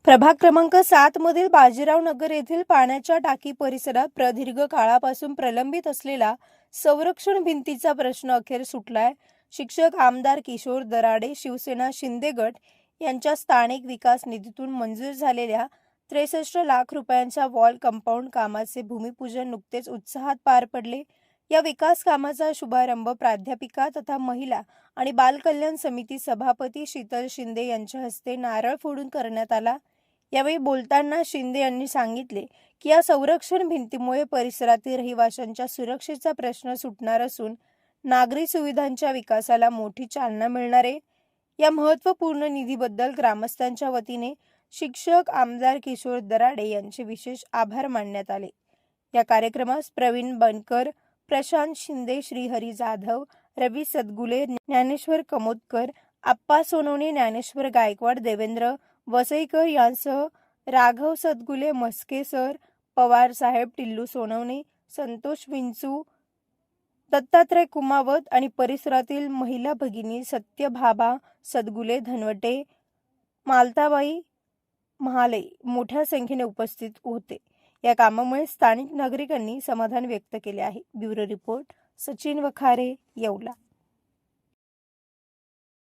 प्रभाग क्रमांक 7 मधील बाजीराव नगर येथील पाण्याच्या टाकी परिसरात प्रदीर्घ काळापासून प्रलंबित असलेला संरक्षण भिंतीचा प्रश्न अखेर सुटलाय। शिक्षक आमदार किशोर दराडे शिवसेना शिंदे गट यांच्या स्थानिक विकास निधीतून मंजूर झालेल्या 63 लाख रुपयांच्या वॉल कंपाऊंड कामाचे भूमिपूजन नुकतेच उत्साहात पार पडले। या विकास कामाचा शुभारंभ प्राध्यापिका तथा महिला आणि बाल कल्याण समिती सभापती शीतल शिंदे यांच्या हस्ते नारळ फोडून करण्यात आला। यावेळी बोलताना शिंदे यांनी सांगितले की या संरक्षण भिंतीमुळे परिसरातील रहिवाशांच्या सुरक्षेचा प्रश्न सुटणार असून नागरी सुविधांच्या विकासाला मोठी चालना मिळणार आहे। या महत्त्वपूर्ण निधीबद्दल ग्रामस्थांच्या वतीने शिक्षक आमदार किशोर दराडे यांचे विशेष आभार मानण्यात आले। या कार्यक्रमास प्रवीण बनकर, प्रशांत शिंदे, श्रीहरी जाधव, रवी सदगुले, ज्ञानेश्वर कमोदकर, आप्पा सोनवणे, ज्ञानेश्वर गायकवाड, देवेंद्र वसईकर यांसह राघव सदगुले, मस्के सर, पवार साहेब, टिल्लू सोनवणे, संतोष विंचू, दत्तात्रय कुमावत आणि परिसरातील महिला भगिनी सत्यभाबा सदगुले, धनवटे, मालताबाई महाले मोठ्या संख्येने उपस्थित होते। या कामामुळे स्थानिक नागरिकांनी समाधान व्यक्त केले आहे। Bureau report, Sachin Wakhare, Yeola.